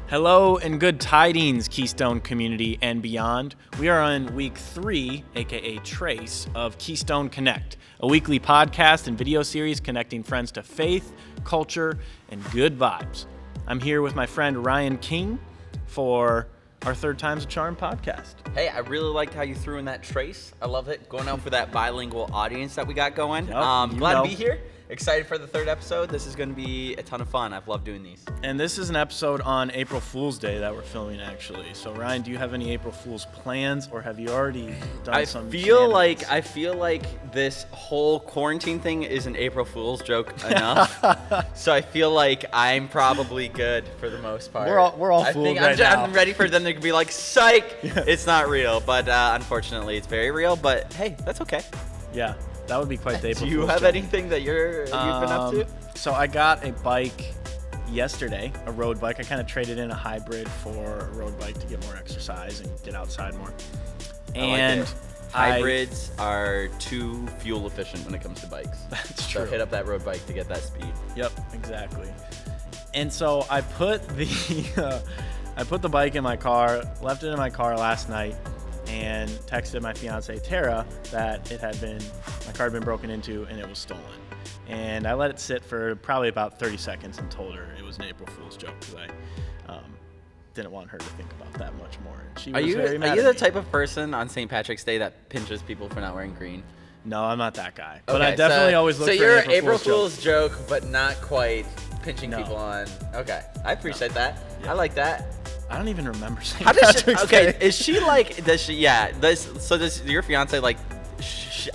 Hello and good tidings, Keystone community and beyond. We are on week 3, aka Trace, of Keystone Connect, a weekly podcast and video series connecting friends to faith, culture, and good vibes. I'm here with my friend Ryan King for our Third Time's a Charm podcast. Hey, I really liked how you threw in that Trace. I love it. Going out for that bilingual audience that we got going. Glad to be here. Excited for the third episode. This is going to be a ton of fun. I've loved doing these. And this is an episode on April Fool's Day that we're filming, actually. So, Ryan, do you have any April Fool's plans, or have you already done some shenanigans? I feel like this whole quarantine thing is an April Fool's joke enough. So I feel like I'm probably good for the most part. We're all fooled right now. I'm ready for them to be like, psych, it's not real. But unfortunately, it's very real. But hey, that's okay. Yeah. That would be quite the April Do you Fool's have joke. anything that you've been up to? So I got a bike yesterday, a road bike. I kind of traded in a hybrid for a road bike to get more exercise and get outside more. And hybrids are too fuel efficient when it comes to bikes. That's true. So hit up that road bike to get that speed. Yep, exactly. And so I put the bike in my car, left it in my car last night, and texted my fiance Tara that my car had been broken into and it was stolen. And I let it sit for probably about 30 seconds and told her it was an April Fool's joke because I didn't want her to think about that much more. And she was very mad Are you at the me. type of person on St. Patrick's Day that pinches people for not wearing green? No, I'm not that guy. But I definitely always look for So you're an April Fool's joke, but not quite pinching people on. Okay, I appreciate that. Yeah. I like that. I don't even remember St. How does Patrick's she? Day. Okay, is she like? Does she? Yeah. Does your fiance like?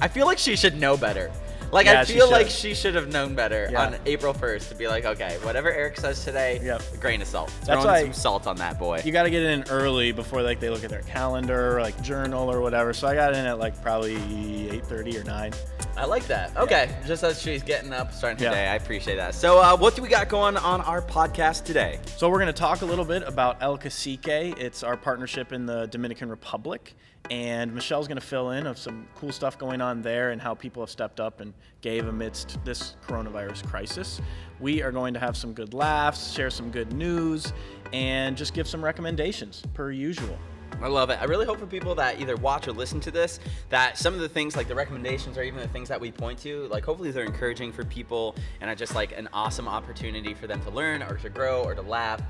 I feel like she should know better. Like Yeah, I she feel should. like she should have known better Yeah. on April 1st to be like, okay, whatever Eric says today, a grain of salt. That's Throwing why some salt on that boy. You got to get in early before they look at their calendar or journal or whatever. So I got in at probably 8:30 or 9. I like that. Okay, just as she's getting up, starting her Yeah. day, I appreciate that. So what do we got going on our podcast today? So we're going to talk a little bit about El Cacique. It's our partnership in the Dominican Republic. And Michelle's going to fill in of some cool stuff going on there and how people have stepped up and gave amidst this coronavirus crisis. We are going to have some good laughs, share some good news, and just give some recommendations per usual. I love it. I really hope for people that either watch or listen to this, that some of the things like the recommendations or even the things that we point to, hopefully they're encouraging for people and are just an awesome opportunity for them to learn or to grow or to laugh.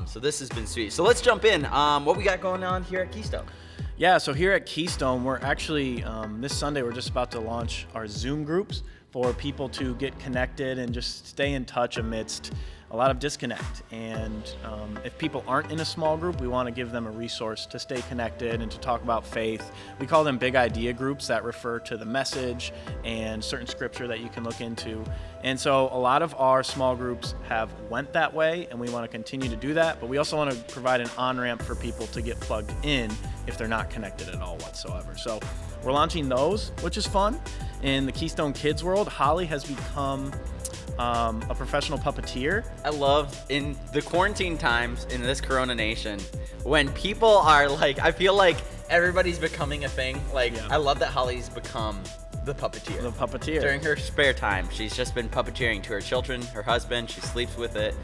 So this has been sweet. So let's jump in. What we got going on here at Keystone? Yeah, so here at Keystone, we're actually, this Sunday, we're just about to launch our Zoom groups for people to get connected and just stay in touch amidst a lot of disconnect. And if people aren't in a small group, we want to give them a resource to stay connected and to talk about faith. We call them big idea groups that refer to the message and certain scripture that you can look into. And so a lot of our small groups have went that way, and we want to continue to do that. But we also want to provide an on-ramp for people to get plugged in if they're not connected at all whatsoever. So we're launching those, which is fun. In the Keystone Kids world, Holly has become a professional puppeteer. I love in the quarantine times in this Corona nation when people are I feel like everybody's becoming a thing. I love that Holly's become the puppeteer. The puppeteer. During her spare time, she's just been puppeteering to her children, her husband. She sleeps with it.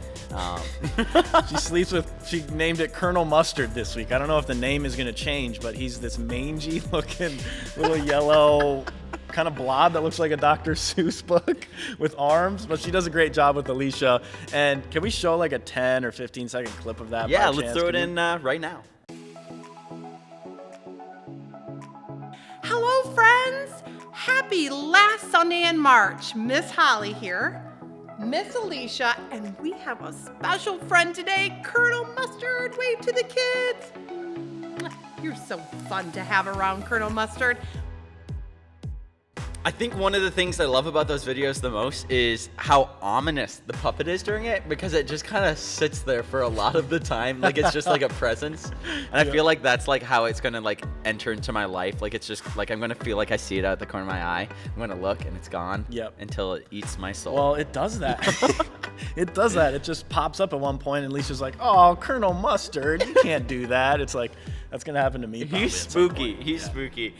She named it Colonel Mustard this week. I don't know if the name is going to change, but he's this mangy looking little yellow kind of blob that looks like a Dr. Seuss book with arms, but she does a great job with Alicia. And can we show a 10 or 15 second clip of that? Yeah, let's throw it in right now. Hello, friends. Happy last Sunday in March. Miss Holly here, Miss Alicia, and we have a special friend today, Colonel Mustard. Wave to the kids. You're so fun to have around, Colonel Mustard. I think one of the things I love about those videos the most is how ominous the puppet is during it, because it just kind of sits there for a lot of the time. It's just a presence. And I feel like that's how it's going to enter into my life. It's just I'm going to feel like I see it out the corner of my eye. I'm going to look and it's gone. Yep. Until it eats my soul. Well, it does that. It does that. It just pops up at one point and Alicia's like, "Oh, Colonel Mustard, you can't do that." It's That's going to happen to me. probably He's at some spooky. point. He's Yeah. spooky.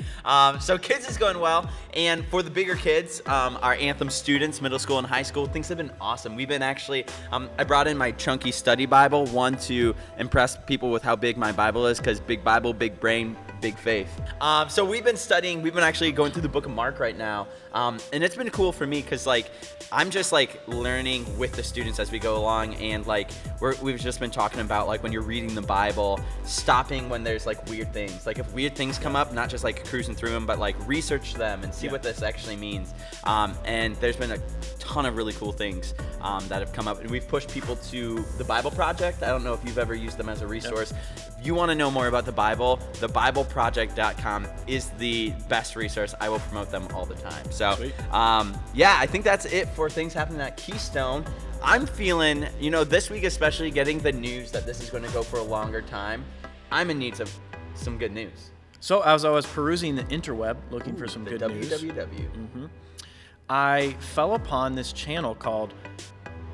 So kids is going well, and for the bigger kids, our Anthem students, middle school and high school, things have been awesome. We've been actually, I brought in my chunky study Bible, one to impress people with how big my Bible is, because big Bible, big brain, big faith. So we've been studying. We've been actually going through the book of Mark right now, and it's been cool for me because like I'm just like learning with the students as we go along, and like we've just been talking about like when you're reading the Bible, stopping when there's like weird things. Like if weird things come up, not just like cruising through them, but like research them and see what this actually means. And there's been a ton of really cool things that have come up, and we've pushed people to the Bible Project. I don't know if you've ever used them as a resource. If you want to know more about the Bible, thebibleproject.com is the best resource. I will promote them all the time. So yeah, I think that's it for things happening at Keystone. I'm feeling, this week especially, getting the news that this is going to go for a longer time, I'm in need of some good news. So as I was perusing the interweb looking for some good news, I fell upon this channel called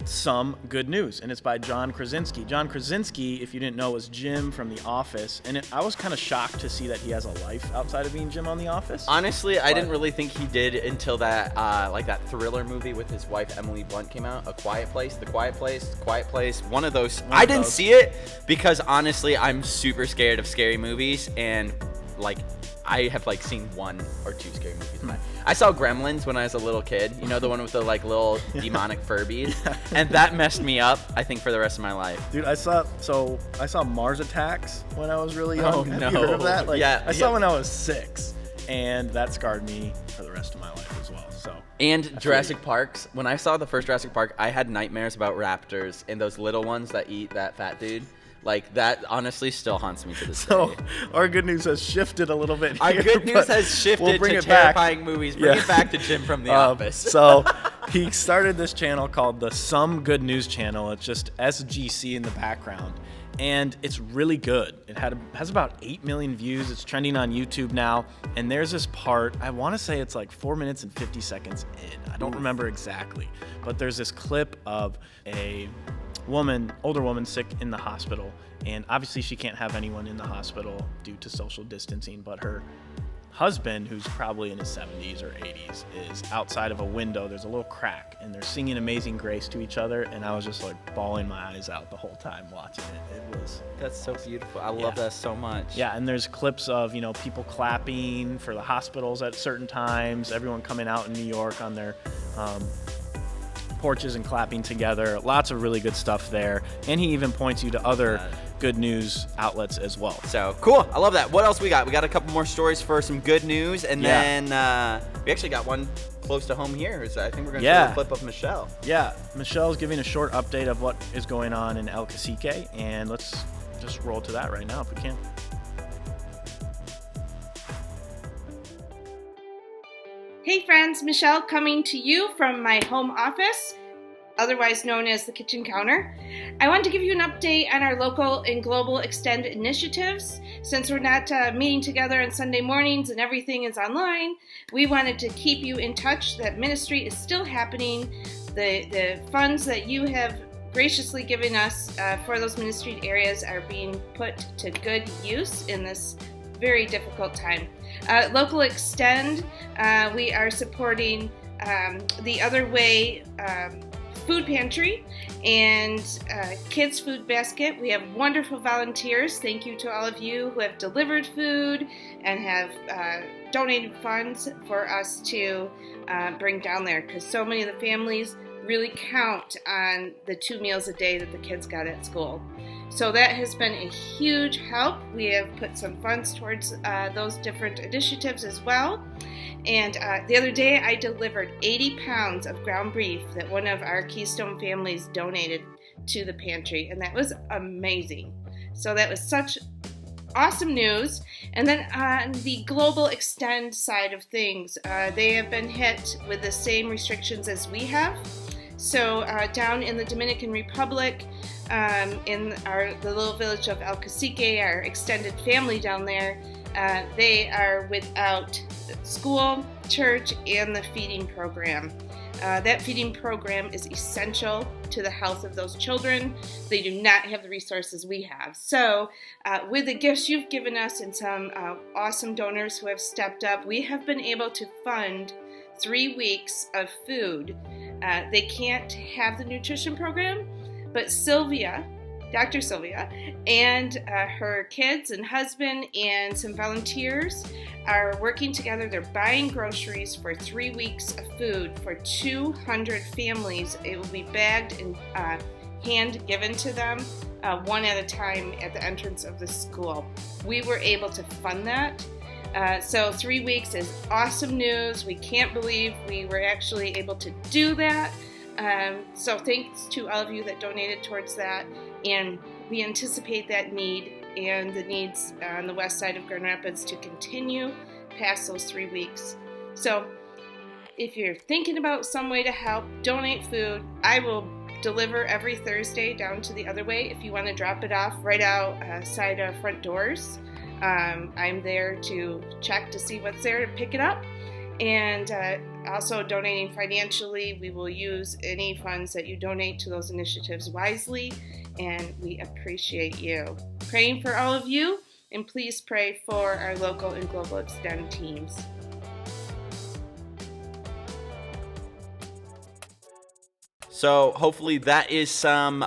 Some Good News, and it's by John Krasinski. John Krasinski, if you didn't know, was Jim from The Office, and I was kind of shocked to see that he has a life outside of being Jim on The Office. Honestly, I didn't really think he did until that like that thriller movie with his wife Emily Blunt came out, A Quiet Place, The Quiet Place, one of those. I didn't see it because honestly, I'm super scared of scary movies, and like I have like seen 1 or 2 scary movies. I saw Gremlins when I was a little kid, the one with the like little demonic Furbies, and that messed me up, I think, for the rest of my life. Dude, I saw Mars Attacks when I was really young. Oh, Have no. you heard of that? I saw yeah. when I was 6, and that scarred me for the rest of my life as well. So. And Jurassic Parks. When I saw the first Jurassic Park, I had nightmares about raptors and those little ones that eat that fat dude. Like, that honestly still haunts me to this day. So, our good news has shifted a little bit Our here, good news has shifted to terrifying movies. Bring it back to Jim from The Office. So, he started this channel called the Some Good News channel. It's just SGC in the background. And it's really good. It has about 8 million views. It's trending on YouTube now. And there's this part, I want to say it's like 4 minutes and 50 seconds in. I don't remember exactly. But there's this clip of a older woman sick in the hospital, and obviously she can't have anyone in the hospital due to social distancing, but her husband, who's probably in his 70s or 80s, is outside of a window. There's a little crack, and they're singing Amazing Grace to each other, and I was just like bawling my eyes out the whole time watching it. That's so beautiful. I love that so much. Yeah, and there's clips of people clapping for the hospitals at certain times, everyone coming out in New York on their porches and clapping together. Lots of really good stuff there, and he even points you to other good news outlets as well. So cool. I love that. What else we got? We got a couple more stories for some good news, and then we actually got one close to home here. I think we're going to show a clip of Michelle. Yeah, Michelle's giving a short update of what is going on in El Cacique, and let's just roll to that right now if we can. Hey friends, Michelle coming to you from my home office, otherwise known as the kitchen counter. I want to give you an update on our local and global Extend initiatives. Since we're not meeting together on Sunday mornings and everything is online, we wanted to keep you in touch that ministry is still happening. The funds that you have graciously given us for those ministry areas are being put to good use in this very difficult time. Local Extend, we are supporting the Other Way Food Pantry and Kids Food Basket. We have wonderful volunteers. Thank you to all of you who have delivered food and have donated funds for us to bring down there, because so many of the families really count on the 2 meals a day that the kids got at school. So that has been a huge help. We have put some funds towards those different initiatives as well. And the other day I delivered 80 pounds of ground beef that one of our Keystone families donated to the pantry, and that was amazing. So that was such awesome news. And then on the global Extend side of things, they have been hit with the same restrictions as we have. So down in the Dominican Republic, in the little village of El Cacique, our extended family down there, they are without school, church, and the feeding program. That feeding program is essential to the health of those children. They do not have the resources we have. So with the gifts you've given us and some awesome donors who have stepped up, we have been able to fund 3 weeks of food. They can't have the nutrition program, but Dr. Sylvia, and her kids and husband and some volunteers are working together. They're buying groceries for 3 weeks of food for 200 families. It will be bagged and hand given to them one at a time at the entrance of the school. We were able to fund that. So 3 weeks is awesome news. We can't believe we were actually able to do that. So thanks to all of you that donated towards that. And we anticipate that need and the needs on the west side of Grand Rapids to continue past those 3 weeks. So if you're thinking about some way to help, donate food. I will deliver every Thursday down to the other way if you want to drop it off right outside our front doors. I'm there to check to see what's there to pick it up. And also donating financially. We will use any funds that you donate to those initiatives wisely, and we appreciate you. Praying for all of you, and please pray for our local and global extend teams. So hopefully that is some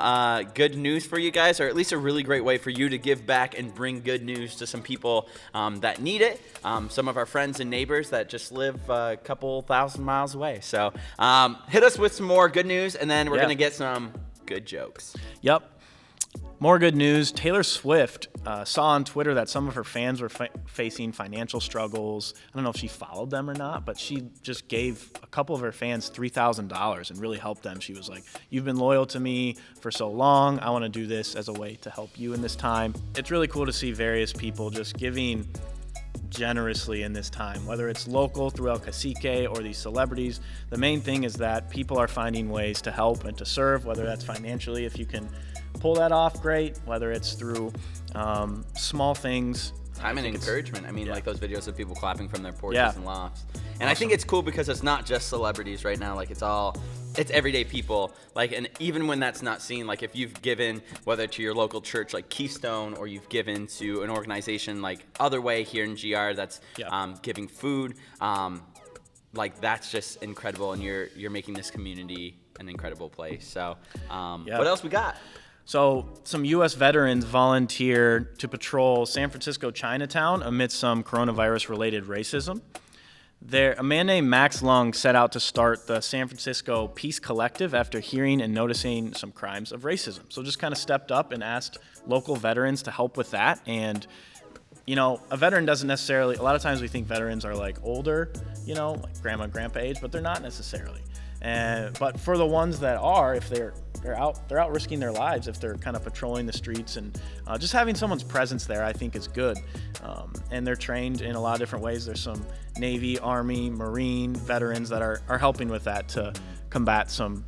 good news for you guys, or at least a really great way for you to give back and bring good news to some people that need it. Some of our friends and neighbors that just live a couple thousand miles away. So hit us with some more good news, and then we're going to get some good jokes. Yep. More good news. Taylor Swift saw on Twitter that some of her fans were facing financial struggles. I don't know if she followed them or not, but she just gave a couple of her fans $3,000 and really helped them. She was like, "You've been loyal to me for so long. I want to do this as a way to help you in this time." It's really cool to see various people just giving generously in this time, whether it's local through El Cacique or these celebrities. The main thing is that people are finding ways to help and to serve, whether that's financially, if you can pull that off, great, whether it's through small things. Time and encouragement. I mean, like those videos of people clapping from their porches Yeah. and lofts. And I think it's cool because it's not just celebrities right now. Like it's everyday people. Like, and even when that's not seen, like if you've given, whether to your local church like Keystone, or you've given to an organization like Other Way here in GR that's giving food, like that's just incredible. And you're making this community an incredible place. So what else we got? So some U.S. veterans volunteer to patrol San Francisco Chinatown amidst some coronavirus-related racism. A man named Max Lung set out to start the San Francisco Peace Collective after hearing and noticing some crimes of racism. So just kind of stepped up and asked local veterans to help with that. And, you know, a veteran doesn't necessarily, a lot of times we think veterans are like older, you know, like grandma and grandpa age, but they're not necessarily. But for the ones that are, if they're out risking their lives, if they're kind of patrolling the streets, and just having someone's presence there, I think is good. And they're trained in a lot of different ways. There's some Navy, Army, Marine veterans that are helping with that to combat some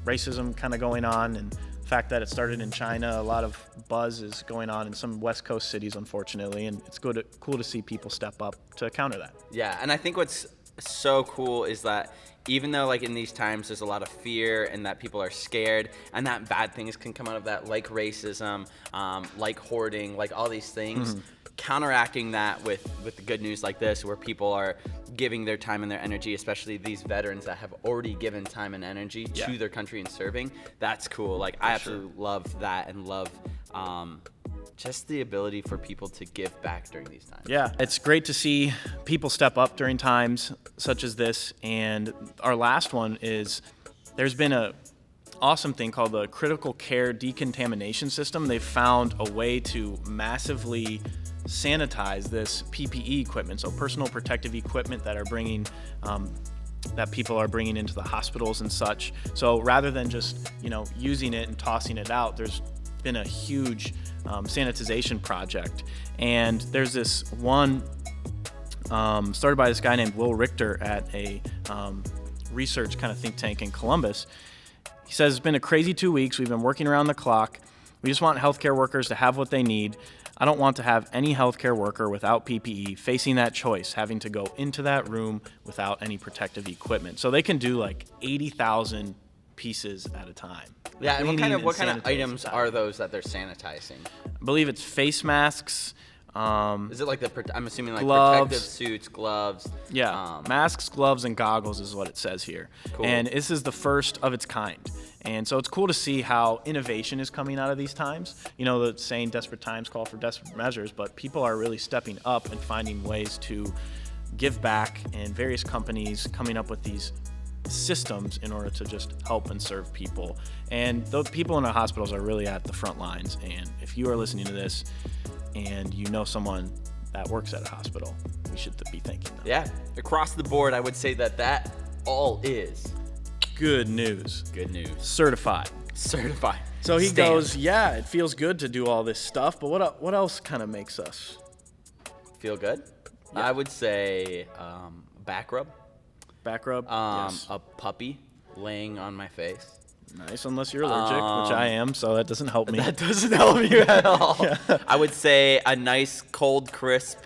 racism kind of going on. And the fact that it started in China, a lot of buzz is going on in some West Coast cities, unfortunately, and it's cool to see people step up to counter that. Yeah, and I think what's so cool is that even though like in these times there's a lot of fear and that people are scared and that bad things can come out of that, like racism, like hoarding, like all these things, counteracting that with the good news like this, where people are giving their time and their energy, especially these veterans that have already given time and energy to their country and serving. That's cool. Like I absolutely love that, and love just the ability for people to give back during these times. Yeah, it's great to see people step up during times such as this. And our last one is, there's been a awesome thing called the Critical Care Decontamination System. They've found a way to massively sanitize this PPE equipment, so personal protective equipment that people are bringing into the hospitals and such. So rather than just, using it and tossing it out, there's been a huge sanitization project. And there's this one started by this guy named Will Richter at a research kind of think tank in Columbus. He says, "It's been a crazy 2 weeks. We've been working around the clock. We just want healthcare workers to have what they need. I don't want to have any healthcare worker without PPE facing that choice, having to go into that room without any protective equipment. So they can do like 80,000 pieces at a time. Yeah, and Cleaning what kind of sanitizing items time. are those that they're sanitizing? I believe it's face masks. Is it like I'm assuming like Gloves. protective suits, gloves? Yeah, masks, gloves, and goggles is what it says here. Cool. And this is the first of its kind. And so it's cool to see how innovation is coming out of these times. You know, the saying desperate times call for desperate measures, but people are really stepping up and finding ways to give back, and various companies coming up with these systems in order to just help and serve people. And those people in our hospitals are really at the front lines. And if you are listening to this and you know someone that works at a hospital, we should be thanking them. Yeah, across the board, I would say that all is Good news. good news. Certified. Certified. So he Stamped. goes, yeah, it feels good to do all this stuff, but what else kind of makes us? Feel good? Yeah. I would say back rub. Back rub? Yes. A puppy laying on my face. Nice, unless you're allergic, which I am, so that doesn't help me. That doesn't help you at all. I would say a nice, cold, crisp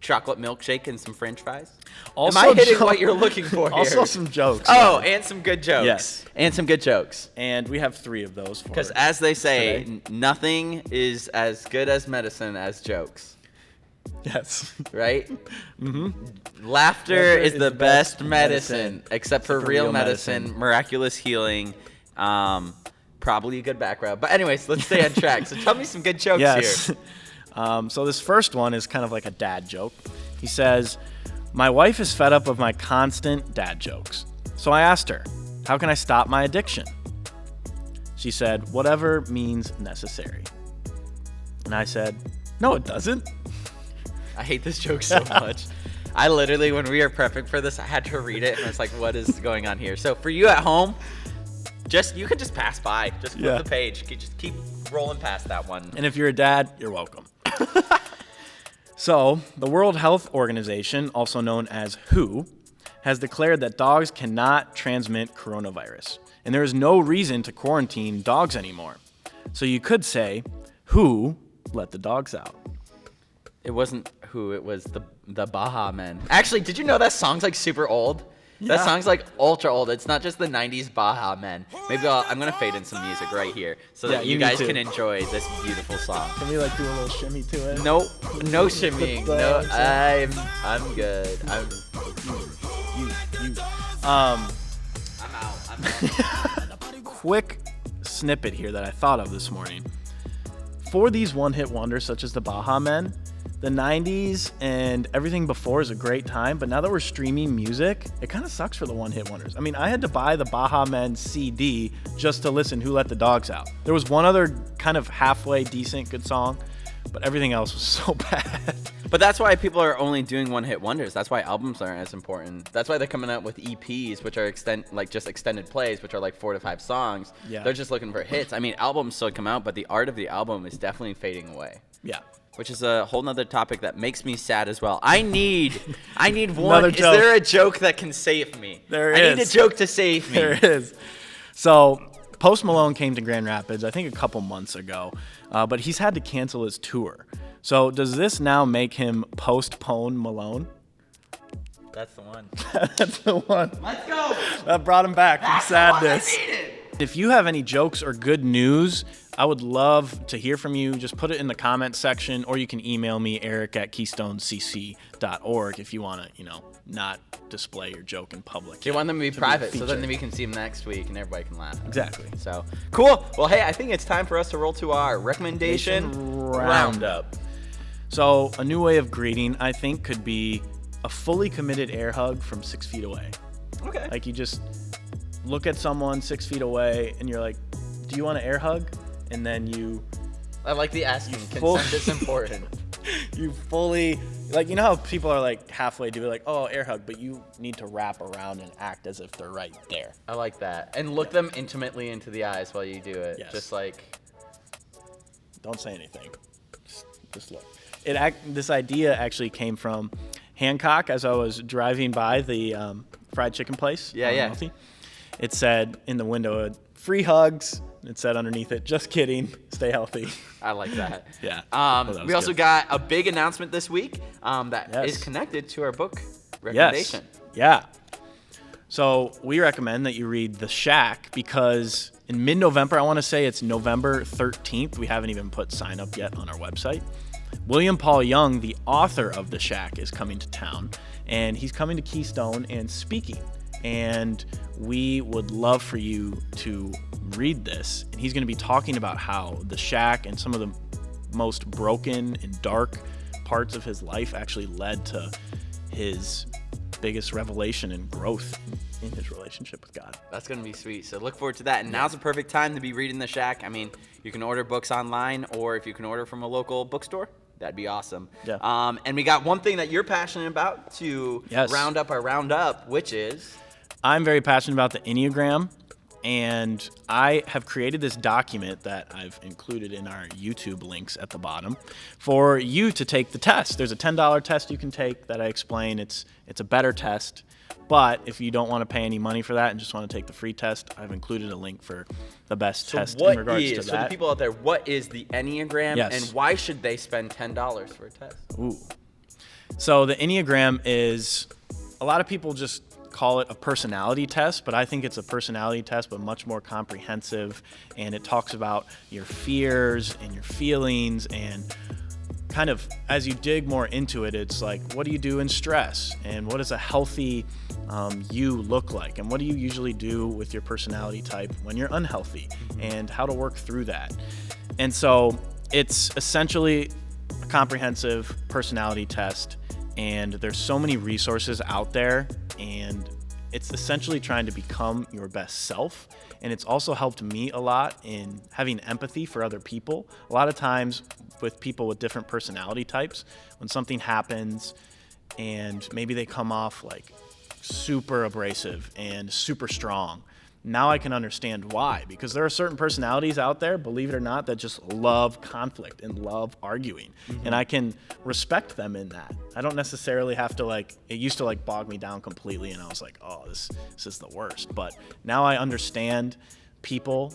chocolate milkshake and some French fries. Also Am I hitting jo- what you're looking for here? Also some jokes. Oh, and some good jokes. Yes. And some good jokes. And we have 3 of those for Because as they say, today. nothing is as good as medicine as jokes. Yes. Right? Mm-hmm. Laughter is the best medicine, except for real medicine, miraculous healing, probably a good back rub. But anyways, let's stay on track. So tell me some good jokes Yes. here. So this first one is kind of like a dad joke. He says, my wife is fed up of my constant dad jokes. So I asked her, how can I stop my addiction? She said, whatever means necessary. And I said, no, it doesn't. I hate this joke so much. I literally, when we were prepping for this, I had to read it, and I was like, what is going on here? So for you at home, you can just pass by. Just flip the page. Just keep rolling past that one. And if you're a dad, you're welcome. So, the World Health Organization, also known as WHO, has declared that dogs cannot transmit coronavirus. And there is no reason to quarantine dogs anymore. So you could say, who let the dogs out? It wasn't who, it was the Baha Men. Actually, did you know that song's like super old? That song's like ultra old. It's not just the 90s Baha Men. Maybe I'm going to fade in some music right here so that you guys can enjoy this beautiful song. Can we like do a little shimmy to it? Nope, no shimmying. No, I'm good. I'm out. Quick snippet here that I thought of this morning. For these one-hit wonders such as the Baha Men, the 90s and everything before is a great time, but now that we're streaming music, it kind of sucks for the one-hit wonders. I mean, I had to buy the Baha Men CD just to listen Who Let the Dogs Out. There was one other kind of halfway decent good song, but everything else was so bad. But that's why people are only doing one-hit wonders. That's why albums aren't as important. That's why they're coming out with EPs, which are just extended plays, which are like 4 to 5 songs. Yeah. They're just looking for hits. I mean, albums still come out, but the art of the album is definitely fading away. Yeah. Which is a whole nother topic that makes me sad as well. I need one. Another Is joke. there a joke that can save me? There I need a is. joke to save me. There is. So Post Malone came to Grand Rapids, I think a couple months ago, but he's had to cancel his tour. So does this now make him Postpone Malone? That's the one. That's the one. Let's go. That brought him back from sadness. I needed. If you have any jokes or good news, I would love to hear from you. Just put it in the comments section, or you can email me, eric@keystonecc.org, if you want to, not display your joke in public. Do you want them to be private so then featured. we can see them next week and everybody can laugh? Exactly. So, cool. Well, hey, I think it's time for us to roll to our recommendation roundup. So a new way of greeting, I think, could be a fully committed air hug from 6 feet away. Okay. Like you just look at someone 6 feet away and you're like, do you want an air hug? And then I like the asking. full- Consent is important. you fully, like, you know how people are like halfway do it, like, oh, air hug, but you need to wrap around and act as if they're right there. I like that. And look them intimately into the eyes while you do it. Yes. Just like, Don't say anything. Just look. This idea actually came from Hancock as I was driving by the fried chicken place. Yeah, on yeah. Healthy. It said in the window, free hugs, It said underneath it, just kidding, stay healthy. I like that. Yeah. We also got a big announcement this week that Yes. is connected to our book recommendation. Yes. Yeah. So we recommend that you read The Shack because in mid-November, I want to say it's November 13th. We haven't even put sign up yet on our website. William Paul Young, the author of The Shack, is coming to town, and he's coming to Keystone and speaking. And we would love for you to read this. And he's going to be talking about how The Shack and some of the most broken and dark parts of his life actually led to his biggest revelation and growth in his relationship with God. That's going to be sweet. So look forward to that. And now's the perfect time to be reading The Shack. I mean, you can order books online, or if you can order from a local bookstore, that'd be awesome. Yeah. And we got one thing that you're passionate about to Yes. round up our roundup, which is... I'm very passionate about the Enneagram, and I have created this document that I've included in our YouTube links at the bottom for you to take the test. There's a $10 test you can take that I explain. It's a better test, but if you don't want to pay any money for that and just want to take the free test, I've included a link for the best test in regards to that. For the people out there, what is the Enneagram, Yes. and why should they spend $10 for a test? Ooh. So the Enneagram is, a lot of people just call it a personality test, but I think it's a personality test, but much more comprehensive. And it talks about your fears and your feelings, and kind of as you dig more into it, it's like, what do you do in stress? And what does a healthy you look like? And what do you usually do with your personality type when you're unhealthy? And how to work through that. And so it's essentially a comprehensive personality test. And there's so many resources out there, and it's essentially trying to become your best self. And it's also helped me a lot in having empathy for other people. A lot of times with people with different personality types, when something happens and maybe they come off like super abrasive and super strong, now I can understand why, because there are certain personalities out there, believe it or not, that just love conflict and love arguing. And I can respect them in that. I don't necessarily have to it used to bog me down completely, and I was like, oh, this is the worst. But now I understand people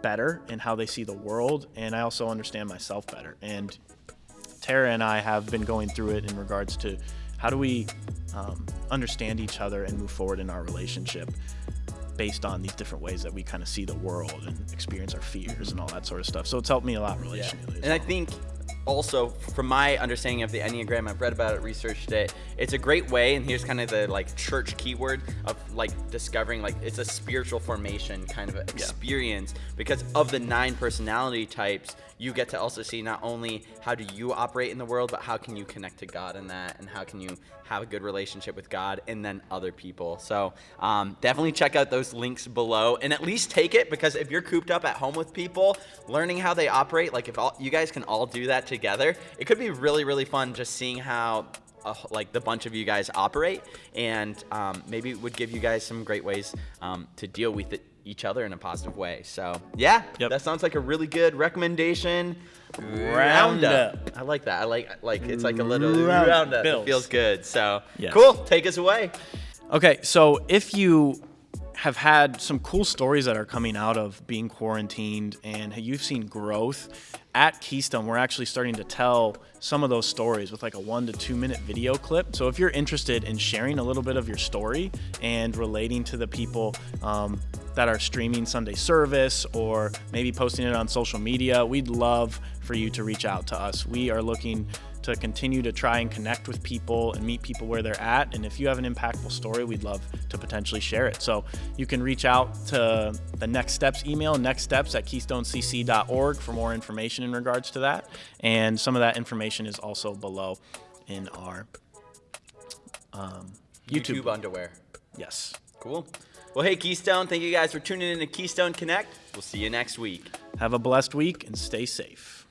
better and how they see the world, and I also understand myself better. And Tara and I have been going through it in regards to how do we understand each other and move forward in our relationship based on these different ways that we kind of see the world and experience our fears and all that sort of stuff. So it's helped me a lot relationally. And I think also, from my understanding of the Enneagram, I've read about it, researched it. It's a great way, and here's kind of the church keyword of discovering it's a spiritual formation kind of experience, because of the 9 personality types. You get to also see not only how do you operate in the world, but how can you connect to God in that, and how can you have a good relationship with God and then other people. So definitely check out those links below, and at least take it, because if you're cooped up at home with people, learning how they operate, if you guys can all do that together, it could be really, really fun just seeing how the bunch of you guys operate, and maybe it would give you guys some great ways to deal with each other in a positive way. So yeah, that sounds like a really good recommendation. Roundup. I like that. I like it's like a little roundup. It feels good. So cool. Take us away. Okay, so if you have had some cool stories that are coming out of being quarantined and you've seen growth at Keystone, we're actually starting to tell some of those stories with a 1 to 2 minute video clip. So if you're interested in sharing a little bit of your story and relating to the people that are streaming Sunday service, or maybe posting it on social media, we'd love for you to reach out to us. We are looking to continue to try and connect with people and meet people where they're at. And if you have an impactful story, we'd love to potentially share it. So you can reach out to the Next Steps email, nextsteps@keystonecc.org, for more information in regards to that. And some of that information is also below in our YouTube underwear. Yes. Cool. Well, hey, Keystone, thank you guys for tuning in to Keystone Connect. We'll see you next week. Have a blessed week and stay safe.